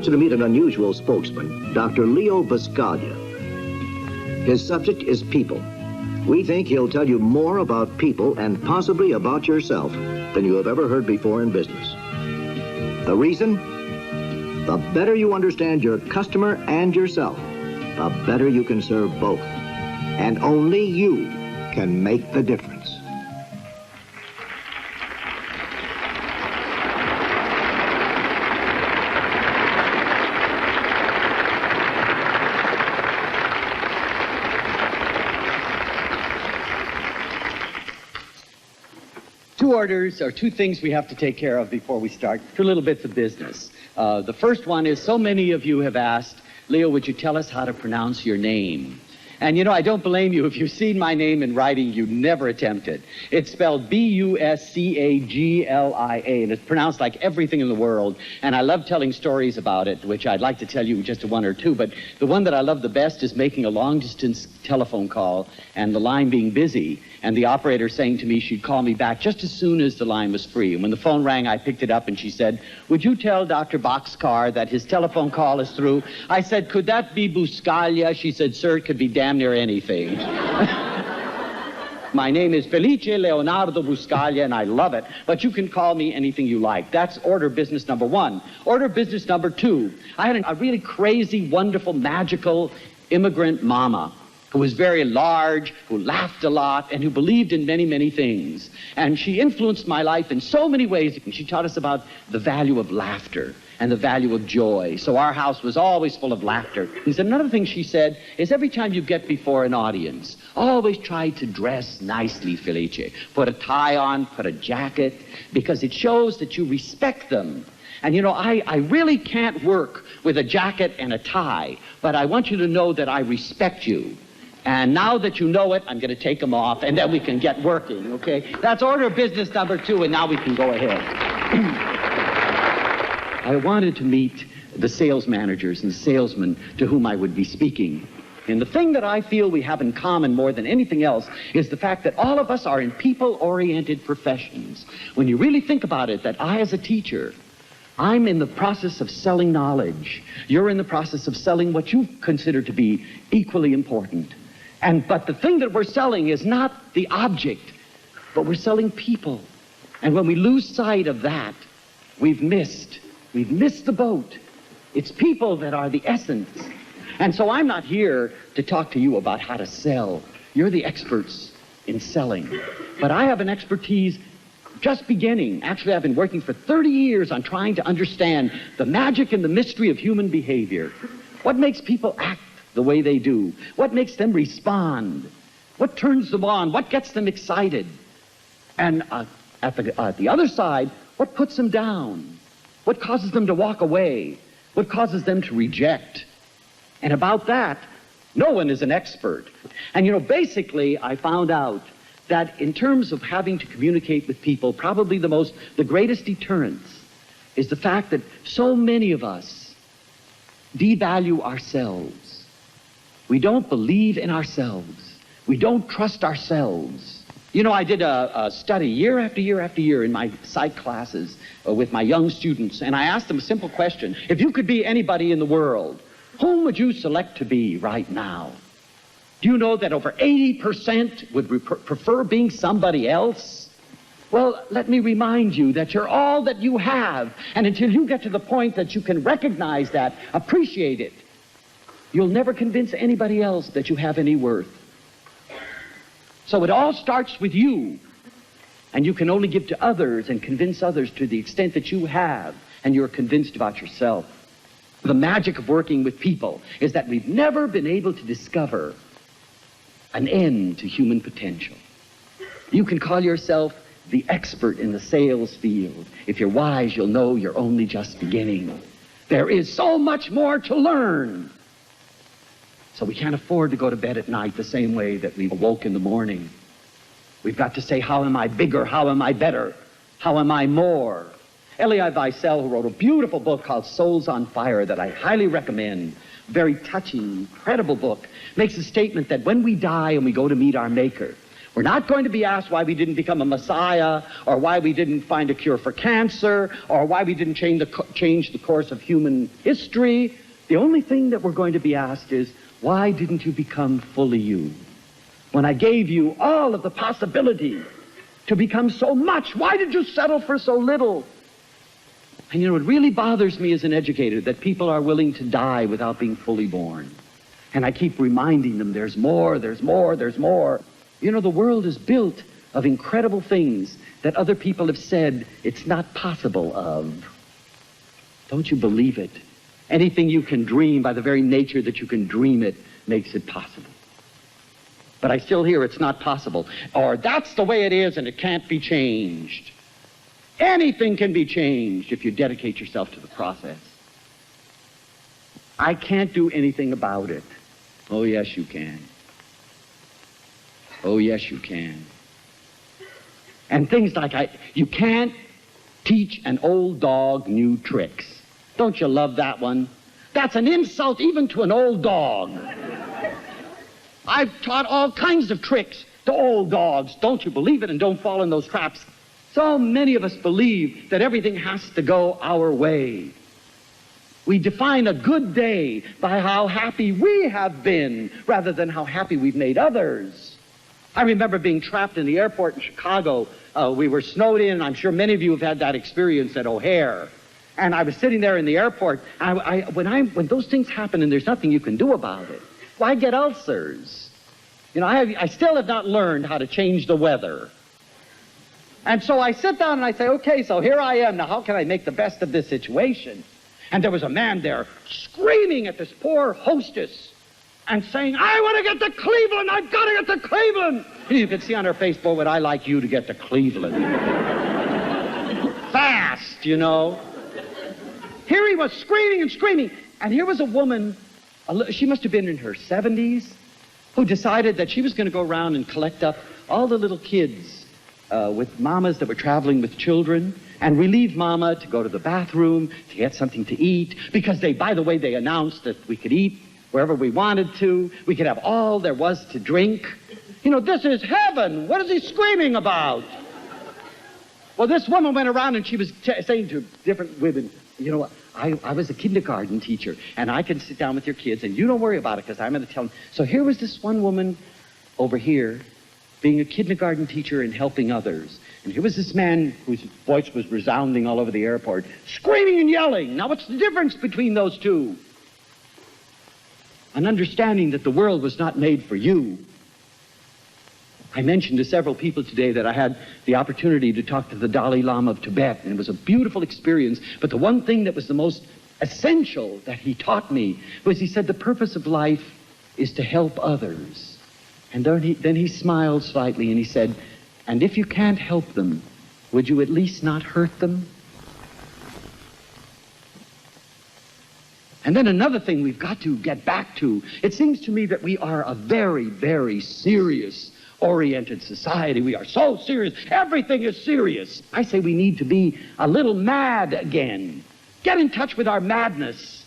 you to meet an unusual spokesman, Dr. Leo Buscaglia. His subject is people. We think he'll tell you more about people and possibly about yourself than you have ever heard before in business. The reason? The better you understand your customer and yourself, the better you can serve both. And only you can make the difference. Two things we have to take care of before we start. Two little bits of business. The first one is, so many of you have asked, Leo, would you tell us how to pronounce your name? And you know, I don't blame you. If you've seen my name in writing, you never attempt it. It's spelled B-U-S-C-A-G-L-I-A, and it's pronounced like everything in the world. And I love telling stories about it, which I'd like to tell you just one or two. But the one that I love the best is making a long-distance telephone call and the line being busy, and the operator saying to me she'd call me back just as soon as the line was free. And when the phone rang, I picked it up, and she said, would you tell Dr. Boxcar that his telephone call is through? I said, could that be Buscaglia? She said, sir, it could be damn near anything. My name is Felice Leonardo Buscaglia, and I love it, but you can call me anything you like. That's order business number one. Order business number two. I had a really crazy, wonderful, magical immigrant mama who was very large, who laughed a lot, and who believed in many, many things. And she influenced my life in so many ways. She taught us about the value of laughter and the value of joy. So our house was always full of laughter. And another thing she said is, every time you get before an audience, always try to dress nicely, Felice. Put a tie on, put a jacket, because it shows that you respect them. And you know, I really can't work with a jacket and a tie, but I want you to know that I respect you. And now that you know it, I'm going to take them off, and then we can get working, okay? That's order of business number two, and now we can go ahead. I wanted to meet the sales managers and salesmen to whom I would be speaking. And the thing that I feel we have in common more than anything else is the fact that all of us are in people-oriented professions. When you really think about it, that I, as a teacher, I'm in the process of selling knowledge. You're in the process of selling what you consider to be equally important. But the thing that we're selling is not the object, but we're selling people. And when we lose sight of that, we've missed the boat. It's people that are the essence. And so I'm not here to talk to you about how to sell. You're the experts in selling. But I have an expertise just beginning. Actually, I've been working for 30 years on trying to understand the magic and the mystery of human behavior. What makes people act the way they do? What makes them respond? What turns them on? What gets them excited? And at the other side, what puts them down? What causes them to walk away? What causes them to reject? And about that, no one is an expert. And you know, basically, I found out that in terms of having to communicate with people, probably the greatest deterrence is the fact that so many of us devalue ourselves. We don't believe in ourselves. We don't trust ourselves. You know, I did a study year after year after year in my psych classes with my young students, and I asked them a simple question. If you could be anybody in the world, whom would you select to be right now? Do you know that over 80% would prefer being somebody else? Well, let me remind you that you're all that you have, and until you get to the point that you can recognize that, appreciate it, you'll never convince anybody else that you have any worth. So it all starts with you, and you can only give to others and convince others to the extent that you have, and you're convinced about yourself. The magic of working with people is that we've never been able to discover an end to human potential. You can call yourself the expert in the sales field. If you're wise, you'll know you're only just beginning. There is so much more to learn. So we can't afford to go to bed at night the same way that we awoke in the morning. We've got to say, how am I bigger? How am I better? How am I more? Elie Wiesel, who wrote a beautiful book called Souls on Fire that I highly recommend, very touching, incredible book, makes a statement that when we die and we go to meet our Maker, We're not going to be asked why we didn't become a Messiah, or why we didn't find a cure for cancer, or why we didn't change the course of human history. The only thing that we're going to be asked is, why didn't you become fully you? When I gave you all of the possibility to become so much, why did you settle for so little? And you know, it really bothers me as an educator that people are willing to die without being fully born. And I keep reminding them, there's more, there's more, there's more. You know, the world is built of incredible things that other people have said it's not possible of. Don't you believe it? Anything you can dream, by the very nature that you can dream it, makes it possible. But I still hear it's not possible. Or that's the way it is and it can't be changed. Anything can be changed if you dedicate yourself to the process. I can't do anything about it. Oh, yes, you can. Oh, yes, you can. And things like you can't teach an old dog new tricks. Don't you love that one? That's an insult even to an old dog. I've taught all kinds of tricks to old dogs. Don't you believe it, and don't fall in those traps. So many of us believe that everything has to go our way. We define a good day by how happy we have been rather than how happy we've made others. I remember being trapped in the airport in Chicago. We were snowed in. I'm sure many of you have had that experience at O'Hare. And I was sitting there in the airport. When those things happen and there's nothing you can do about it, why get ulcers? You know, I still have not learned how to change the weather. And so I sit down and I say, okay, so here I am. Now, how can I make the best of this situation? And there was a man there screaming at this poor hostess and saying, I want to get to Cleveland. I've got to get to Cleveland. And you could see on her face, boy, would I like you to get to Cleveland. Fast, you know. Here he was screaming and screaming. And here was a woman, she must have been in her 70s, who decided that she was going to go around and collect up all the little kids with mamas that were traveling with children and relieve mama to go to the bathroom, to get something to eat, because by the way, they announced that we could eat wherever we wanted to. We could have all there was to drink. You know, this is heaven. What is he screaming about? Well, this woman went around and she was saying to different women, you know, I was a kindergarten teacher, and I can sit down with your kids, and you don't worry about it, because I'm going to tell them. So here was this one woman over here being a kindergarten teacher and helping others. And here was this man whose voice was resounding all over the airport, screaming and yelling. Now, what's the difference between those two? An understanding that the world was not made for you. I mentioned to several people today that I had the opportunity to talk to the Dalai Lama of Tibet, and it was a beautiful experience. But the one thing that was the most essential that he taught me was he said the purpose of life is to help others. And then he smiled slightly and he said, and if you can't help them, would you at least not hurt them? And then another thing we've got to get back to, it seems to me that we are a very, very serious-oriented society. We are so serious. Everything is serious. I say we need to be a little mad again. Get in touch with our madness.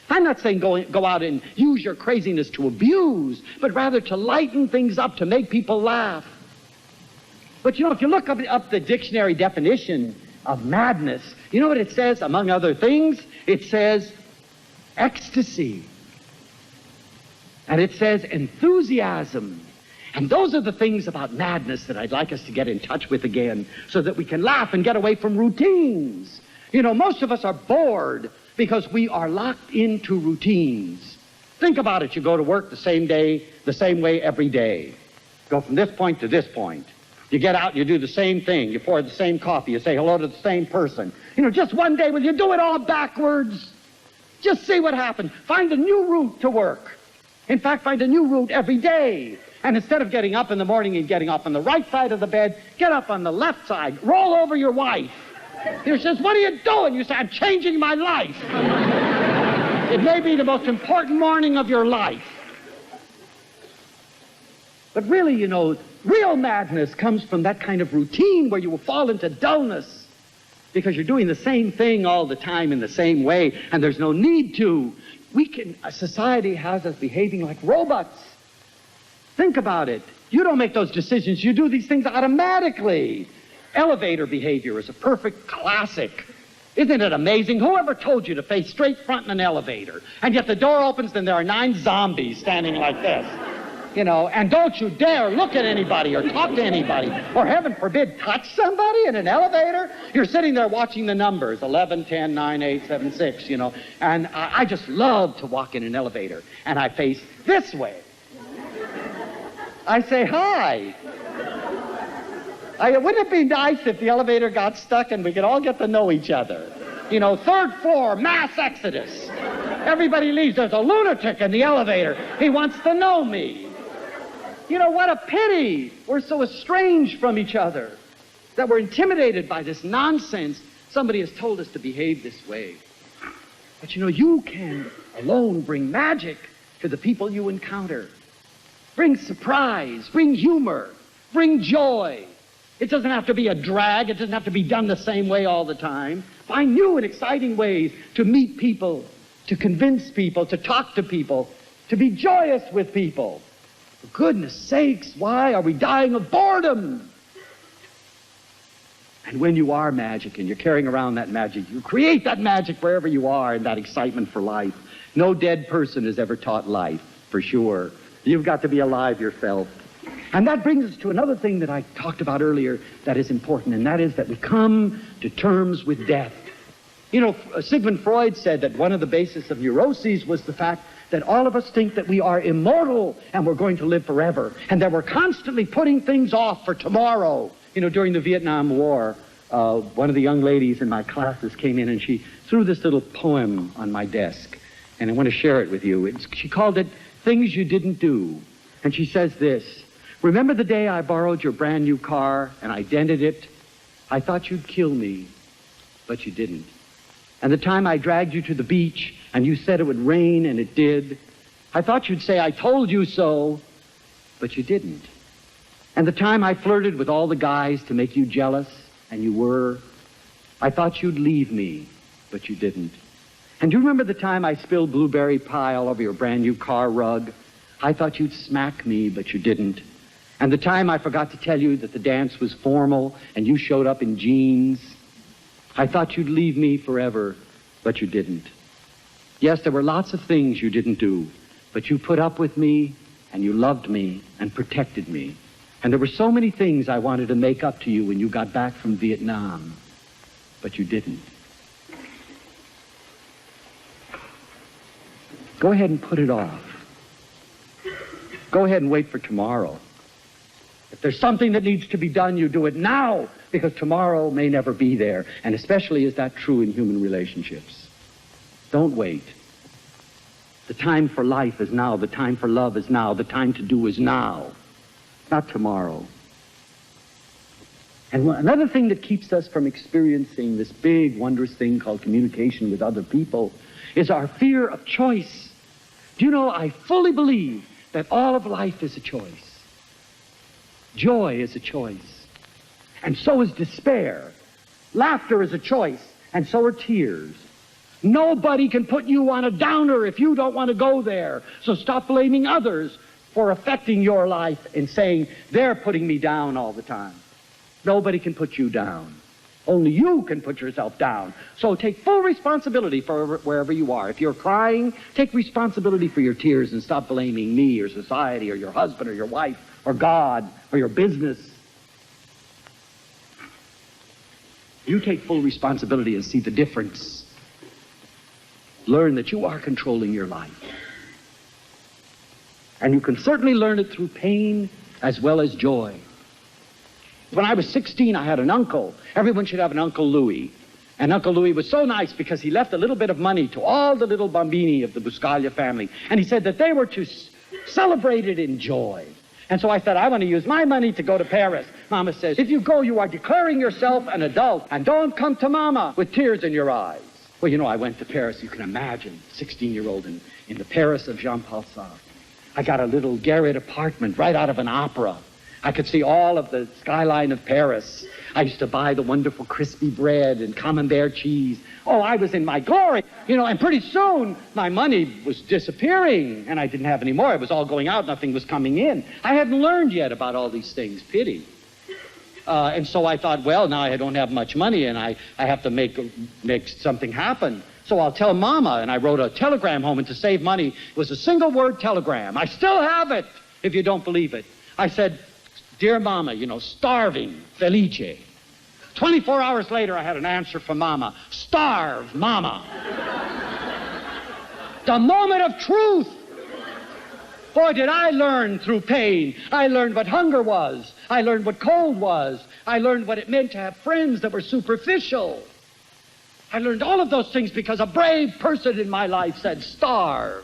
I'm not saying go out and use your craziness to abuse, but rather to lighten things up, to make people laugh. But you know, if you look up the dictionary definition of madness, you know what it says, among other things? It says ecstasy. And it says enthusiasm. And those are the things about madness that I'd like us to get in touch with again, so that we can laugh and get away from routines. You know, most of us are bored because we are locked into routines. Think about it. You go to work the same day, the same way every day. Go from this point to this point. You get out and you do the same thing. You pour the same coffee. You say hello to the same person. You know, just one day, will you do it all backwards? Just see what happens. Find a new route to work. In fact, find a new route every day. And instead of getting up in the morning and getting up on the right side of the bed, get up on the left side. Roll over your wife. He says, what are you doing? You say, I'm changing my life. It may be the most important morning of your life. But really, you know, real madness comes from that kind of routine where you will fall into dullness because you're doing the same thing all the time in the same way, and there's no need to. Society has us behaving like robots. Think about it. You don't make those decisions. You do these things automatically. Elevator behavior is a perfect classic. Isn't it amazing? Whoever told you to face straight front in an elevator, and yet the door opens and there are 9 zombies standing like this? You know, and don't you dare look at anybody or talk to anybody, or heaven forbid, touch somebody in an elevator. You're sitting there watching the numbers, 11, 10, 9, 8, 7, 6, you know, and I just love to walk in an elevator, and I face this way. I say, hi. Wouldn't it be nice if the elevator got stuck and we could all get to know each other? You know, 3rd floor, mass exodus. Everybody leaves. There's a lunatic in the elevator. He wants to know me. You know, what a pity. We're so estranged from each other that we're intimidated by this nonsense. Somebody has told us to behave this way. But you know, you can alone bring magic to the people you encounter. Bring surprise, bring humor, bring joy. It doesn't have to be a drag. It doesn't have to be done the same way all the time. Find new and exciting ways to meet people, to convince people, to talk to people, to be joyous with people. For goodness sakes, why are we dying of boredom? And when you are magic and you're carrying around that magic, you create that magic wherever you are and that excitement for life. No dead person has ever taught life, for sure. You've got to be alive yourself. And that brings us to another thing that I talked about earlier that is important, and that is that we come to terms with death. You know, Sigmund Freud said that one of the bases of neuroses was the fact that all of us think that we are immortal and we're going to live forever, and that we're constantly putting things off for tomorrow. You know, during the Vietnam War, one of the young ladies in my classes came in and she threw this little poem on my desk, and I want to share it with you. She called it Things You Didn't Do. And she says this: remember the day I borrowed your brand new car and I dented it? I thought you'd kill me, but you didn't. And the time I dragged you to the beach and you said it would rain, and it did. I thought you'd say, I told you so, but you didn't. And the time I flirted with all the guys to make you jealous, and you were. I thought you'd leave me, but you didn't. And do you remember the time I spilled blueberry pie all over your brand new car rug? I thought you'd smack me, but you didn't. And the time I forgot to tell you that the dance was formal and you showed up in jeans? I thought you'd leave me forever, but you didn't. Yes, there were lots of things you didn't do, but you put up with me and you loved me and protected me. And there were so many things I wanted to make up to you when you got back from Vietnam, but you didn't. Go ahead and put it off. Go ahead and wait for tomorrow. If there's something that needs to be done, you do it now, because tomorrow may never be there. And especially is that true in human relationships. Don't wait. The time for life is now. The time for love is now. The time to do is now, not tomorrow. And another thing that keeps us from experiencing this big, wondrous thing called communication with other people is our fear of choice. Do you know, I fully believe that all of life is a choice. Joy is a choice, and so is despair. Laughter is a choice, and so are tears. Nobody can put you on a downer if you don't want to go there. So stop blaming others for affecting your life and saying, they're putting me down all the time. Nobody can put you down. Only you can put yourself down. So take full responsibility for wherever you are. If you're crying, take responsibility for your tears and stop blaming me or society or your husband or your wife or God or your business. You take full responsibility and see the difference. Learn that you are controlling your life. And you can certainly learn it through pain as well as joy. When I was 16, I had an uncle. Everyone should have an Uncle Louis. And Uncle Louis was so nice because he left a little bit of money to all the little bambini of the Buscaglia family. And he said that they were to celebrate it in joy. And so I said, I want to use my money to go to Paris. Mama says, if you go, you are declaring yourself an adult. And don't come to Mama with tears in your eyes. Well, you know, I went to Paris. You can imagine, 16-year-old in the Paris of Jean-Paul Sartre. I got a little garret apartment right out of an opera. I could see all of the skyline of Paris. I used to buy the wonderful crispy bread and camembert cheese. Oh, I was in my glory, and pretty soon my money was disappearing, and I didn't have any more. It was all going out, nothing was coming in. I hadn't learned yet about all these things. Pity. And so I thought, well, now I don't have much money, and I have to make something happen. So I'll tell Mama, and I wrote a telegram home, and to save money, it was a single-word telegram. I still have it, if you don't believe it. I said, "Dear Mama, starving, Felice." 24 hours later, I had an answer from Mama. "Starve, Mama." The moment of truth. Boy, did I learn through pain. I learned what hunger was. I learned what cold was. I learned what it meant to have friends that were superficial. I learned all of those things because a brave person in my life said, "Starve."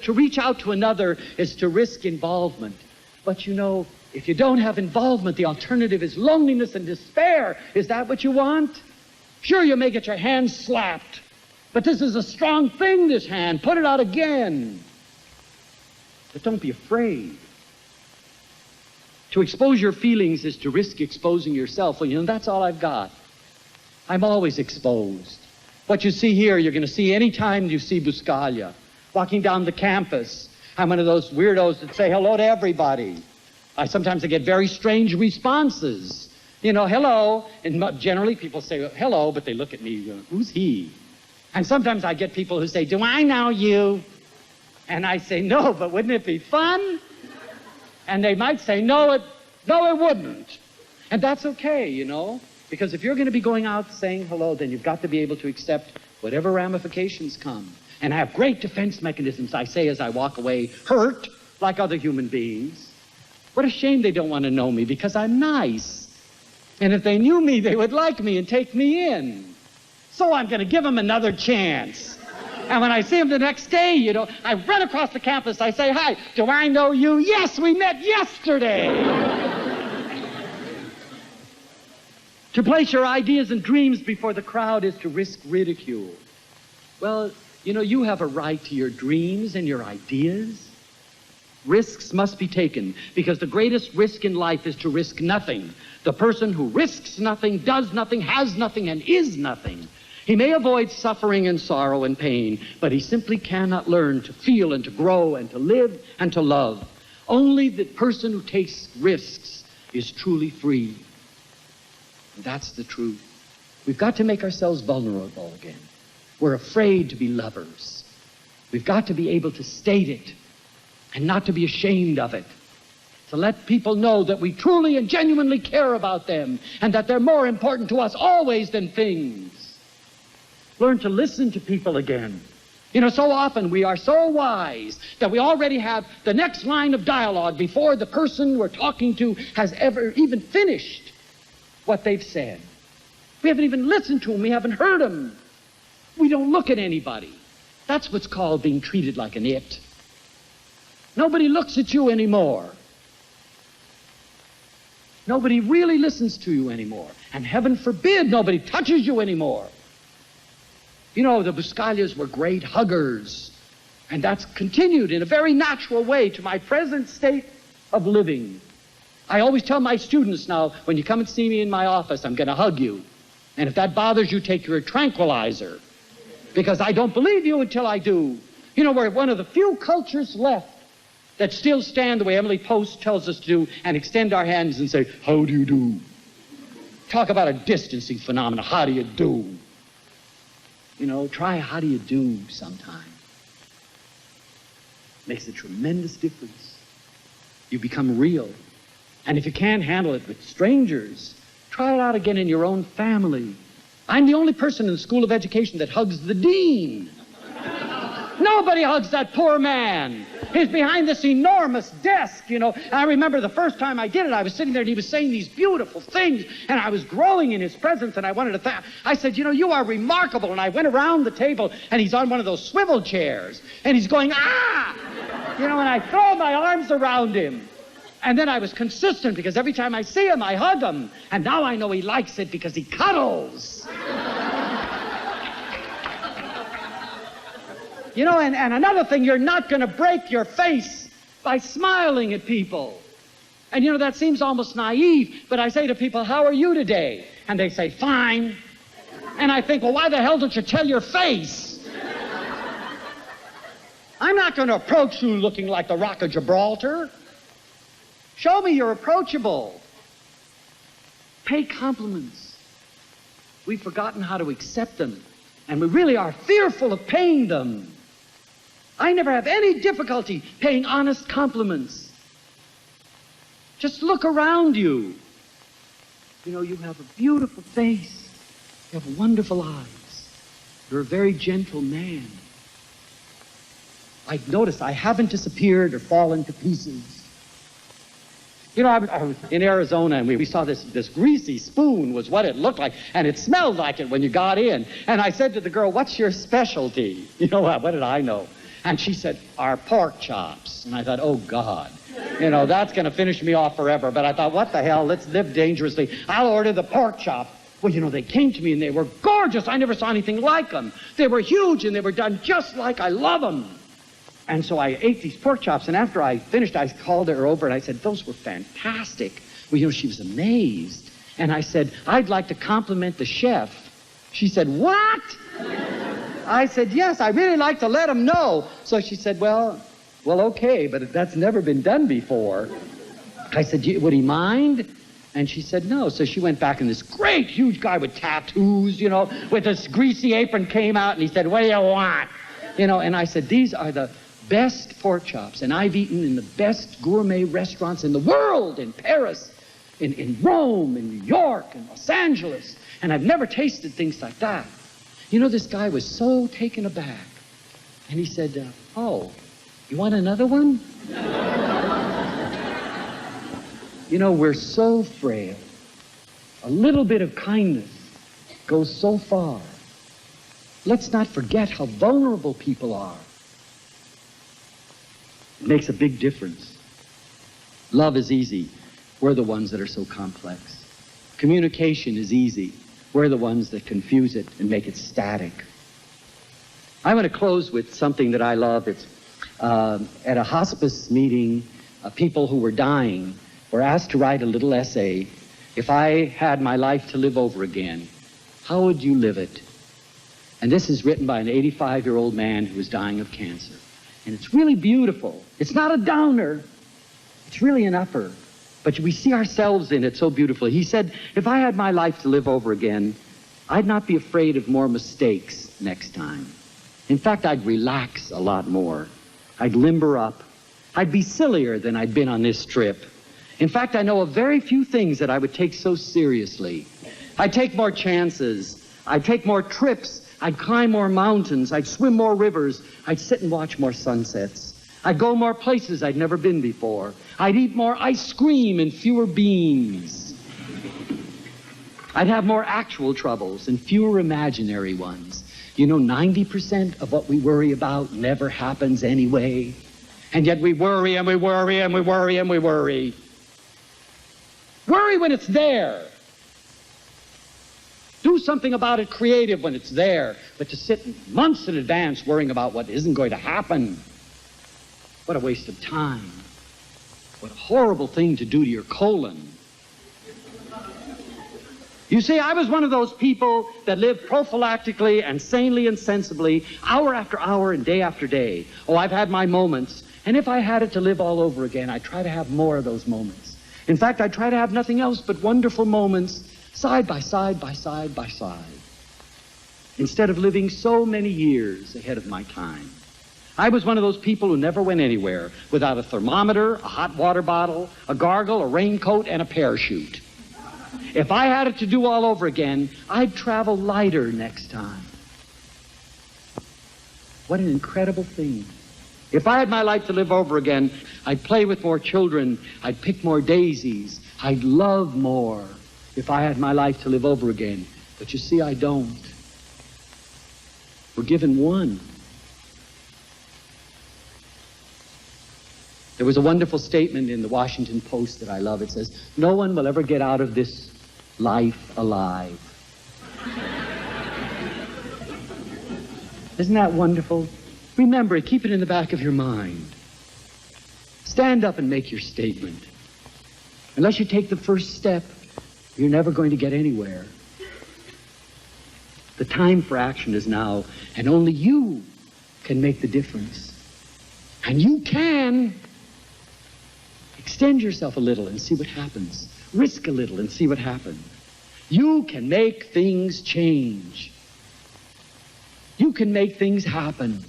To reach out to another is to risk involvement. But if you don't have involvement, the alternative is loneliness and despair. Is that what you want? Sure, you may get your hand slapped, but this is a strong thing, this hand. Put it out again. But don't be afraid. To expose your feelings is to risk exposing yourself. Well, that's all I've got. I'm always exposed. What you see here, you're going to see any time you see Buscaglia. Walking down the campus, I'm one of those weirdos that say hello to everybody. Sometimes I get very strange responses. Hello. And generally people say hello, but they look at me, who's he? And sometimes I get people who say, "Do I know you?" And I say, "No, but wouldn't it be fun?" And they might say, no, it wouldn't. And that's okay, because if you're going to be going out saying hello, then you've got to be able to accept whatever ramifications come. And I have great defense mechanisms, I say as I walk away, hurt like other human beings. What a shame they don't want to know me, because I'm nice. And if they knew me, they would like me and take me in. So I'm going to give them another chance. And when I see them the next day, I run across the campus, I say, "Hi, do I know you?" "Yes, we met yesterday." To place your ideas and dreams before the crowd is to risk ridicule. Well, you have a right to your dreams and your ideas. Risks must be taken, because the greatest risk in life is to risk nothing. The person who risks nothing, does nothing, has nothing, and is nothing. He may avoid suffering and sorrow and pain, but he simply cannot learn to feel and to grow and to live and to love. Only the person who takes risks is truly free. And that's the truth. We've got to make ourselves vulnerable again. We're afraid to be lovers. We've got to be able to state it and not to be ashamed of it. To let people know that we truly and genuinely care about them and that they're more important to us always than things. Learn to listen to people again. So often we are so wise that we already have the next line of dialogue before the person we're talking to has ever even finished what they've said. We haven't even listened to them. We haven't heard them. We don't look at anybody. That's what's called being treated like an it. Nobody looks at you anymore. Nobody really listens to you anymore. And heaven forbid nobody touches you anymore. The Buscaglias were great huggers. And that's continued in a very natural way to my present state of living. I always tell my students now, when you come and see me in my office, I'm going to hug you. And if that bothers you, take your tranquilizer. Because I don't believe you until I do. We're one of the few cultures left that still stand the way Emily Post tells us to do and extend our hands and say, "How do you do?" Talk about a distancing phenomenon. How do you do? Try how do you do sometime. Makes a tremendous difference. You become real. And if you can't handle it with strangers, try it out again in your own family. I'm the only person in the School of Education that hugs the dean. Nobody hugs that poor man. He's behind this enormous desk, I remember the first time I did it, I was sitting there and he was saying these beautiful things, and I was growing in his presence, and I wanted to thank. I said, "You are remarkable." And I went around the table, and he's on one of those swivel chairs, and he's going, "Ah!" And I throw my arms around him. And then I was consistent, because every time I see him, I hug him. And now I know he likes it because he cuddles. And another thing, you're not going to break your face by smiling at people. And you know, that seems almost naive, but I say to people, how are you today? And they say, fine. And I think, well, why the hell don't you tell your face? I'm not going to approach you looking like the Rock of Gibraltar. Show me you're approachable. Pay compliments. We've forgotten how to accept them, and we really are fearful of paying them. I never have any difficulty paying honest compliments. Just look around you. You know, you have a beautiful face. You have wonderful eyes. You're a very gentle man. I've noticed I haven't disappeared or fallen to pieces. You know, I was in Arizona, and we saw this greasy spoon was what it looked like, and it smelled like it when you got in. And I said to the girl, what's your specialty? You know, what did I know? And she said, our pork chops. And I thought, oh, God. You know, that's going to finish me off forever. But I thought, what the hell? Let's live dangerously. I'll order the pork chop. Well, you know, they came to me, and they were gorgeous. I never saw anything like them. They were huge, and they were done just like I love them. And so I ate these pork chops, and after I finished, I called her over, and I said, those were fantastic. Well, you know, she was amazed. And I said, I'd like to compliment the chef. She said, what? I said, yes, I really like to let him know. So she said, well, okay, but that's never been done before. I said, would he mind? And she said, no. So she went back, and this great, huge guy with tattoos, you know, with this greasy apron came out, and he said, what do you want? You know, and I said, these are the best pork chops, and I've eaten in the best gourmet restaurants in the world, in Paris, in Rome, in New York, in Los Angeles, and I've never tasted things like that. You know, this guy was so taken aback, and he said, oh, you want another one? You know, we're so frail. A little bit of kindness goes so far. Let's not forget how vulnerable people are. It makes a big difference. Love is easy. We're the ones that are so complex. Communication is easy. We're the ones that confuse it and make it static. I want to close with something that I love. It's at a hospice meeting, people who were dying were asked to write a little essay. If I had my life to live over again, how would you live it? And this is written by an 85-year-old man who was dying of cancer. And it's really beautiful. It's not a downer. It's really an upper. But we see ourselves in it so beautifully. He said, if I had my life to live over again, I'd not be afraid of more mistakes next time. In fact, I'd relax a lot more. I'd limber up. I'd be sillier than I'd been on this trip. In fact, I know of very few things that I would take so seriously. I'd take more chances. I'd take more trips. I'd climb more mountains. I'd swim more rivers. I'd sit and watch more sunsets. I'd go more places I'd never been before. I'd eat more ice cream and fewer beans. I'd have more actual troubles and fewer imaginary ones. You know, 90% of what we worry about never happens anyway. And yet we worry and we worry and we worry and we worry. Worry when it's there. Do something about it creative when it's there. But to sit months in advance worrying about what isn't going to happen, what a waste of time. What a horrible thing to do to your colon. You see, I was one of those people that lived prophylactically and sanely and sensibly, hour after hour and day after day. Oh, I've had my moments, and if I had it to live all over again, I'd try to have more of those moments. In fact, I'd try to have nothing else but wonderful moments, side by side by side by side, instead of living so many years ahead of my time. I was one of those people who never went anywhere without a thermometer, a hot water bottle, a gargle, a raincoat, and a parachute. If I had it to do all over again, I'd travel lighter next time. What an incredible thing. If I had my life to live over again, I'd play with more children, I'd pick more daisies, I'd love more. If I had my life to live over again. But you see, I don't. We're given one. There was a wonderful statement in the Washington Post that I love. It says, no one will ever get out of this life alive. Isn't that wonderful? Remember it. Keep it in the back of your mind. Stand up and make your statement. Unless you take the first step, you're never going to get anywhere. The time for action is now, and only you can make the difference. And you can extend yourself a little and see what happens. Risk a little and see what happens. You can make things change. You can make things happen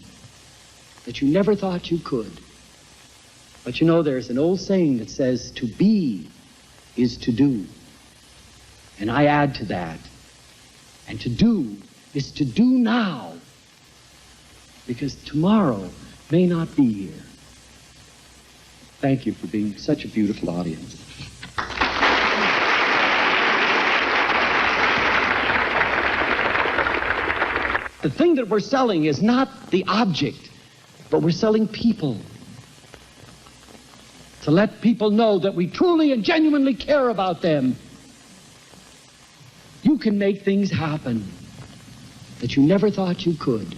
that you never thought you could. But you know, there's an old saying that says, to be is to do. And I add to that, and to do is to do now, because tomorrow may not be here. Thank you for being such a beautiful audience. The thing that we're selling is not the object, but we're selling people. To let people know that we truly and genuinely care about them. You can make things happen that you never thought you could.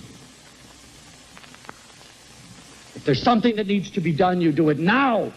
If there's something that needs to be done, you do it now.